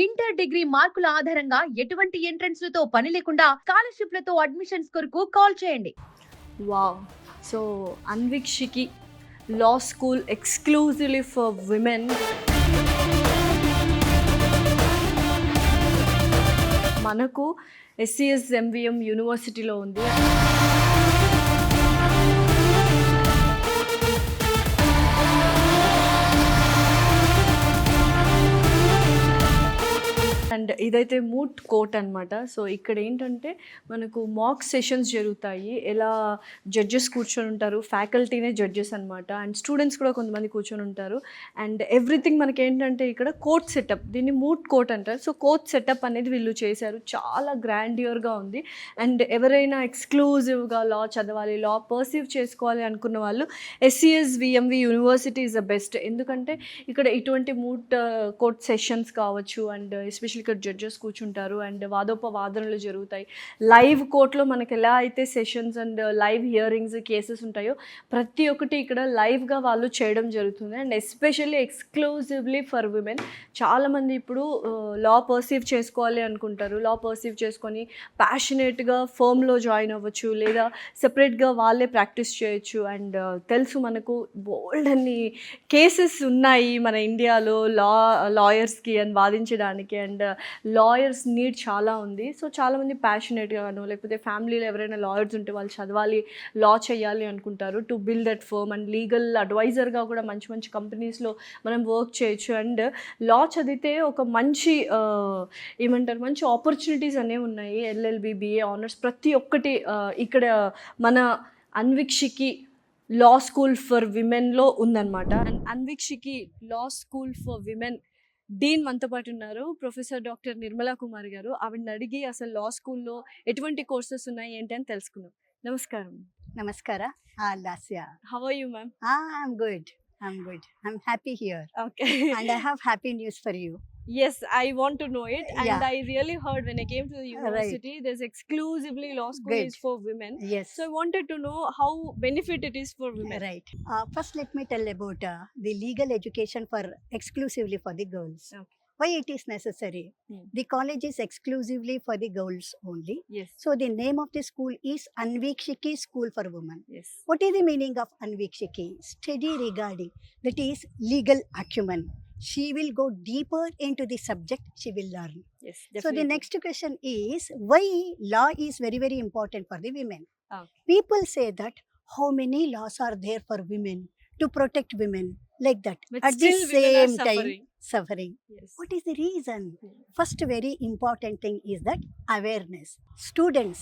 Inter degree మార్కుల ఆధారంగా ఎటువంటి ఎంట్రన్స్‌లతో పని లేకుండా స్కాలర్‌షిప్‌లతో అడ్మిషన్స్ కొరకు కాల్ చేయండి. Wow! So, Anvikshiki law school exclusively for women. మనకు ఎస్‌సీఎస్ ఎంవీఎం యూనివర్సిటీలో ఉంది. అండ్ ఇదైతే మూట్ కోర్ట్ అనమాట. సో ఇక్కడ ఏంటంటే మనకు మాక్ సెషన్స్ జరుగుతాయి. ఎలా జడ్జెస్ కూర్చొని ఉంటారు, ఫ్యాకల్టీనే జడ్జెస్ అనమాట, అండ్ స్టూడెంట్స్ కూడా కొంతమంది కూర్చొని ఉంటారు. అండ్ ఎవ్రీథింగ్ మనకి ఏంటంటే ఇక్కడ కోర్ట్ సెటప్, దీన్ని మూట్ కోర్ట్ అంటారు. సో కోర్ట్ సెటప్ అనేది వీళ్ళు చేశారు, చాలా గ్రాండియర్గా ఉంది. అండ్ ఎవరైనా ఎక్స్క్లూజివ్గా లా చదవాలి, లా పర్సీవ్ చేసుకోవాలి అనుకున్న వాళ్ళు SCS VMV university is the best. ఎందుకంటే ఇక్కడ ఇటువంటి మూట్ కోర్ట్ సెషన్స్ కావచ్చు, అండ్ ఎస్పెషల్లీ ఇక్కడ జడ్జెస్ కూర్చుంటారు అండ్ వాదోపవాదనలు జరుగుతాయి. లైవ్ కోర్టులో మనకి ఎలా అయితే sessions and live hearings cases ఉంటాయో ప్రతి ఒక్కటి ఇక్కడ లైవ్గా వాళ్ళు చేయడం జరుగుతుంది. And especially exclusively for women. చాలామంది ఇప్పుడు లా పర్సీవ్ చేసుకోవాలి అనుకుంటారు. లా పర్సీవ్ చేసుకొని ప్యాషనేట్గా ఫర్మ్లో జాయిన్ అవ్వచ్చు, లేదా సెపరేట్గా వాళ్ళే ప్రాక్టీస్ చేయొచ్చు. అండ్ తెలుసు మనకు బోల్డ్ అన్ని కేసెస్ ఉన్నాయి మన ఇండియాలో లాయర్స్కి అండ్ వాదించడానికి. అండ్ లాయర్స్ నీడ్ చాలా ఉంది. సో చాలామంది ప్యాషనేట్గాను, లేకపోతే ఫ్యామిలీలో ఎవరైనా లాయర్స్ ఉంటే వాళ్ళు చదవాలి, లా చేయాలి అనుకుంటారు to build that firm. And legal అడ్వైజర్గా కూడా మంచి మంచి కంపెనీస్లో మనం వర్క్ చేయొచ్చు. అండ్ లా చదివితే ఒక మంచి ఏమంటారు, మంచి ఆపర్చునిటీస్ అనేవి ఉన్నాయి. ఎల్ఎల్బి, బిఏ ఆనర్స్ ప్రతి ఒక్కటి ఇక్కడ మన అన్వీక్షికి లా స్కూల్ ఫర్ విమెన్లో ఉందన్నమాట. And Anvikshiki law school for women dean మనతో పాటు ఉన్నారు, ప్రొఫెసర్ డాక్టర్ నిర్మలా కుమార్ గారు. ఆవిడని అడిగి అసలు లా స్కూల్లో ఎటువంటి కోర్సెస్ ఉన్నాయి ఏంటి అని తెలుసుకుందాం. నమస్కారం. Namaskara. Lasya. How are you ma'am? I'm good. I'm happy here. Okay. And I have happy news for you. Yes, I want to know it. And Yeah. I really heard when I came to the university, there's exclusively law school Good. is for women. Yes. So I wanted to know how benefit it is for women. Right. First, let me tell about the legal education for exclusively for the girls. Okay. Why it is necessary? Hmm. The college is exclusively for the girls only. Yes. So the name of the school is Anvikshiki School for Women. Yes. What is the meaning of Anvikshiki? Study regarding, that is legal acumen. She will go deeper into the subject, she will learn. Yes. So the Definitely. next question is, why law is very, very important for the women? Okay. People say that how many laws are there for women to protect women, like that. But At the still women are same time, suffering. suffering. Yes. What is the reason? Hmm. First very important thing is that awareness. Students,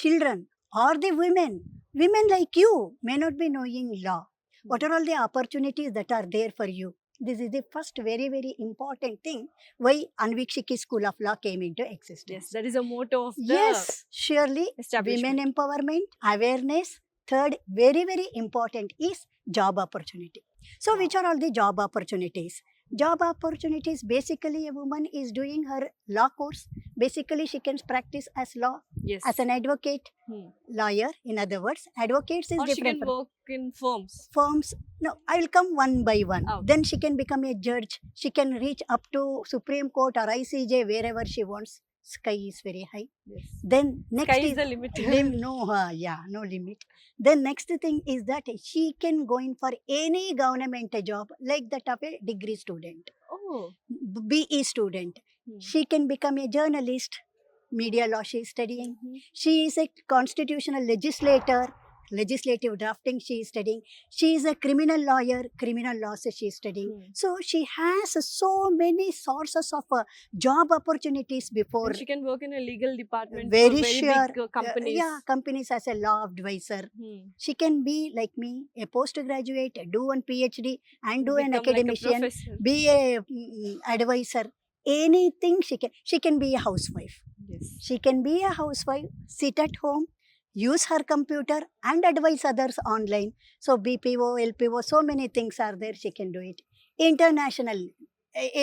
children, or the women like you may not be knowing law. What are all the opportunities that are there for you? This is the first very, very important thing why Anvikshiki School of Law came into existence. Yes, that is a motto of the Yes, surely establishment. women empowerment, awareness. Third, very, very important is job opportunity. So which are all the job opportunities? Job opportunities, basically a woman is doing her law course. Basically she can practice as law, Yes. as an advocate, Hmm. lawyer. In other words, advocates is Or she different can from work in firms. firms. No, I will come one by one. Okay. Then she can become a judge. She can reach up to Supreme Court or ICJ, wherever she wants. Sky is very high. Yes. Then next Sky is is the limit. no limit. Then next thing is that she can go in for any government job like that of a degree student, Oh. BE student. Hmm. She can become a journalist. Media law she is studying. Mhm. She is a constitutional legislator. Legislative drafting she is studying. She is a criminal lawyer. Criminal laws she is studying. Hmm. So she has so many sources of job opportunities before. And she can work in a legal department Very for very sure. big companies. Yeah, companies as a law advisor. Hmm. She can be like me, a postgraduate, do one PhD, and do an Become academician, like a professor. be a advisor. Anything she can. She can be a housewife. Yes. She can be a housewife, sit at home, use her computer, and advise others online. So BPO, LPO, so many things are there. She can do it. International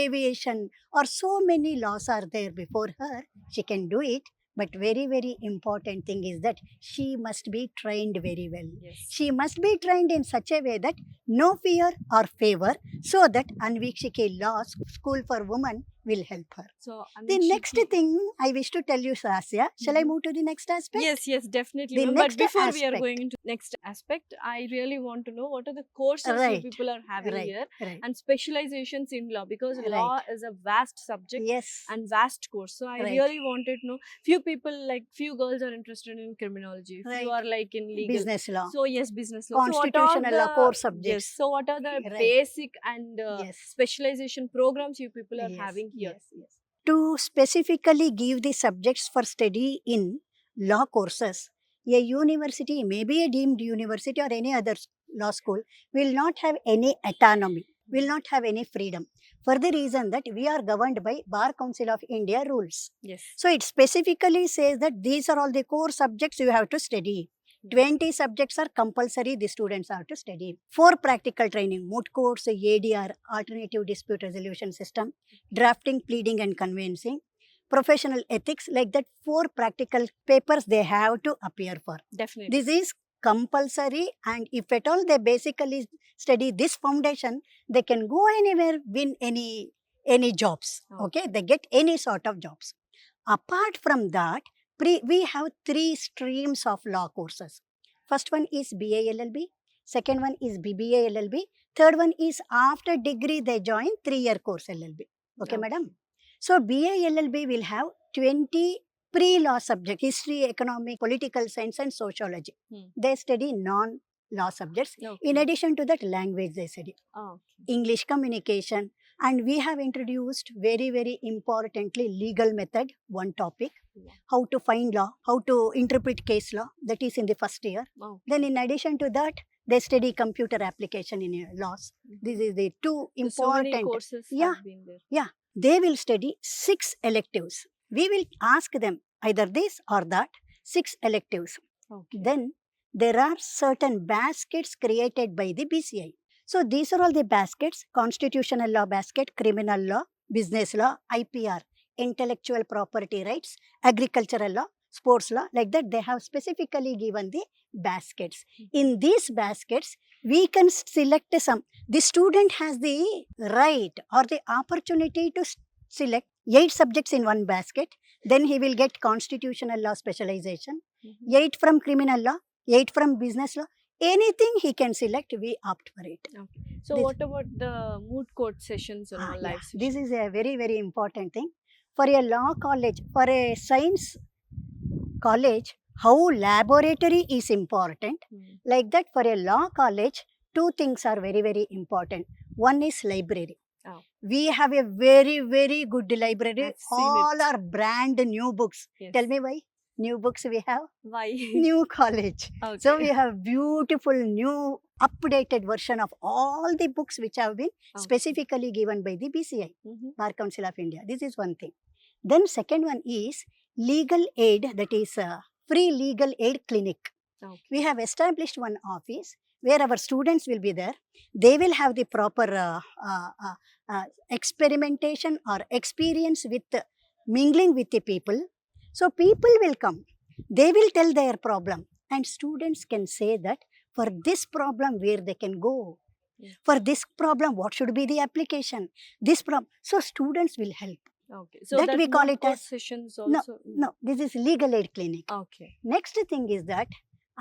aviation, or so many laws are there before her. She can do it. But very, very important thing is that she must be trained very well. Yes. She must be trained in such a way that no fear or favor, so that Anvikshiki Law School for Women will help her. So I The mean, next thing I wish to tell you, Sasya, shall I Mhm. move to the next aspect? Yes, definitely. The Ma'am. next But before we are aspect. going into next aspect, I really want to know what are the courses you Right, people are having right, here right. and specializations in law, because Right. law is a vast subject Yes. and vast course. So I Right. really wanted to know. Few people, like few girls, are interested in criminology. Few Right. are like in legal. Business law. So yes, business law. So what are Constitutional law, the core subjects. yes? So what are the Right. basic and Yes. specialization programs you people are Yes, having here? yes, yes. To specifically give the subjects for study in law courses, a university, maybe a deemed university or any other law school, will not have any autonomy, will not have any freedom, for the reason that we are governed by Bar Council of India rules. Yes. So it specifically says that these are all the core subjects you have to study. 20 subjects are compulsory, the students have to study. 4 practical training, moot courts, ADR, alternative dispute resolution system, drafting, pleading and conveyancing, professional ethics, like that 4 practical papers they have to appear for. Definitely. This is compulsory, and if at all they basically study this foundation, they can go anywhere, win any jobs. Oh. Okay, they get any sort of jobs. Apart from that, we have 3 streams of law courses. First one is BA LLB, second one is BBA LLB, third one is after degree they join 3-year course LLB. Okay, madam? So BA LLB will have 20 pre-law subjects: history, economic, political science and sociology. They study non-law subjects. Okay. In addition to that, language they study. Okay. English communication, and we have introduced very, very importantly legal method, one topic. Yeah. How to find law, how to interpret case law, that is in the first year. Okay. Then in addition to that, they study computer application in laws. This is the 2 So many important. courses Yeah. have been there. Yeah, they will study 6 electives. We will ask them either this or that, 6 electives. Okay. Then there are certain baskets created by the BCI. So these are all the baskets: constitutional law basket, criminal law, business law, IPR, intellectual property rights, agricultural law, sports law, like that they have specifically given the baskets. In these baskets, we can select some. The student has the right or the opportunity to select 8 subjects in one basket. Then he will get constitutional law specialization, 8 from criminal law, 8 from business law. Anything he can select, we opt for it. Okay. So This- what about the moot court sessions and all Yeah, live sessions? this is a very, very important thing. For a law college, for a science college, how laboratory is important. Like that, for a law college, 2 things are very, very important. One is library. Oh. We have a very, very good library. I've seen All it. are brand new books. Yes. Tell me why? New books we have. Why? New college. Okay. So we have beautiful new updated version of all the books which have been Okay. specifically given by the BCI, Mhm. Bar Council of India. This is one thing. Then second one is legal aid, that is free legal aid clinic. Okay. We have established one office where our students will be there. They will have the proper experimentation or experience with mingling with the people. So people will come. They will tell their problem, and students can say that for this problem where they can go. Yeah. For this problem, what should be the application? This problem. So students will help. Okay. So That we call moot it court as- sessions No, also. No, this is legal aid clinic. Okay. Next thing is that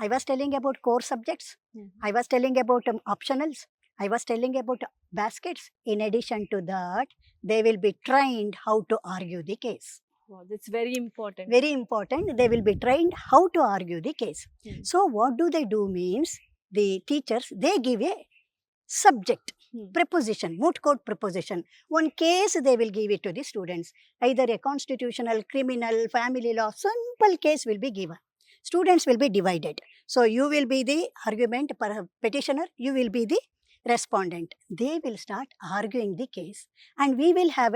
I was telling about core subjects. Mhm. I was telling about optionals. I was telling about baskets. In addition to that, they will be trained how to argue the case. Wow, that's very important. Very important. They will be trained how to argue the case. Hmm. So what do they do means, the teachers, they give a subject, preposition, moot court preposition. One case they will give it to the students. Either a constitutional, criminal, family law, simple case will be given. Students will be divided. So you will be the argument petitioner, you will be the respondent. They will start arguing the case, and we will have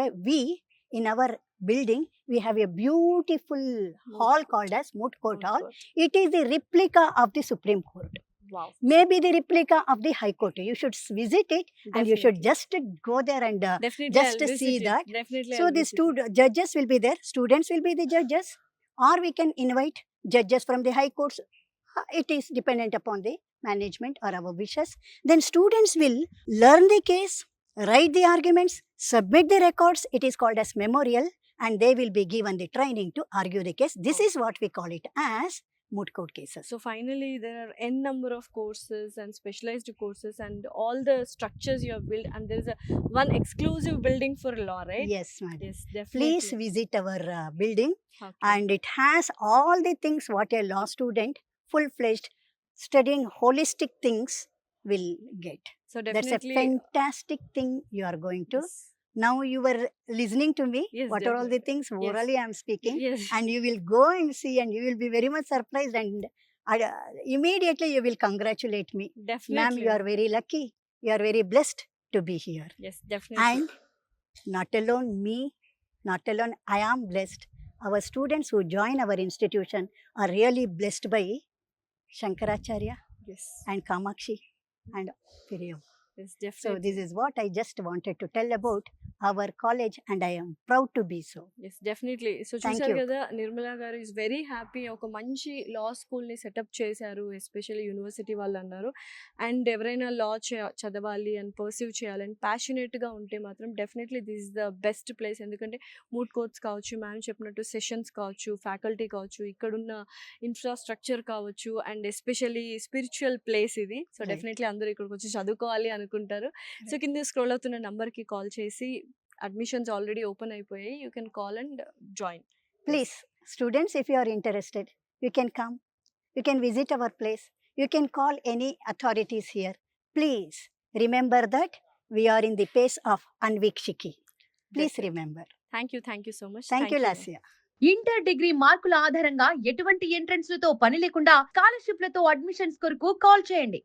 in our building, we have a beautiful hall called as Moot Court Moot Hall. court. It is the replica of the Supreme Court. Wow. Maybe the replica of the High Court. You should visit it, and you should Definitely. just go there and Definitely just I'll to see visit it. that. Definitely so I'll the visit it. judges will be there, students will be the judges, or we can invite judges from the high courts. It is dependent upon the management or our wishes. Then students will learn the case, write the arguments, submit the records. It is called as memorial, and they will be given the training to argue the case. This is what we call it as moot court cases. So finally, there are n number of courses and specialized courses and all the structures you have built, and there is a one exclusive building for law, right? Yes, madam. Yes, definitely. Please visit our building, Okay. and it has all the things what a law student, full-fledged, studying holistic things will get. So That's a definitely. fantastic thing you are going to. Yes. Now you were listening to me. Yes, What are all the things Yes. orally I am speaking, Yes. and you will go and see, and you will be very much surprised, and immediately you will congratulate me. Definitely. Ma'am, you are very lucky. You are very blessed to be here. Yes, definitely. And not alone me, not alone I am blessed. Our students who join our institution are really blessed by Shankaracharya Yes. and Kamakshi and Piriyam. Yes, So definitely. this is what I just wanted to tell about our college, and I am proud to be so. Yes definitely so Thank చూసారు you. కదా నిర్మలా గారు is very happy ఒక మంచి లా స్కూల్ని setup చేశారు especially university వాళ్ళు అన్నారు and ఎవరైనా లా చదవాలి అండ్ పర్సీవ్ చేయాలని ప్యాషనేట్గా ఉంటే మాత్రం definitely this is the best place ఎందుకంటే మూడ్ కోర్ట్స్ కావచ్చు మ్యామ్ చెప్పినట్టు సెషన్స్ కావచ్చు ఫ్యాకల్టీ కావచ్చు ఇక్కడున్న ఇన్ఫ్రాస్ట్రక్చర్ కావచ్చు అండ్ ఎస్పెషల్లీ స్పిరిచువల్ ప్లేస్ ఇది సో Right. డెఫినెట్లీ అందరూ ఇక్కడికి వచ్చి చదువుకోవాలి అనుకుంటారు సో కింద స్క్రోల్ అవుతున్న నంబర్కి కాల్ చేసి అడ్మిషన్స్ ఆల్రెడీ ఓపెన్ అయిపోయాయి you can call and join Please, students, if you are interested, you can come. You can visit our place. You can call any authorities here. Please remember that we are in the pace of Anvikshiki. Please Definitely. remember. Thank you so much Thank you, Lasya. Inter degree మార్కుల ఆధారంగా ఎటువంటి entrance లతో పని లేకుండా స్కాలర్షిప్లతో admissions కొరకు call చేయండి.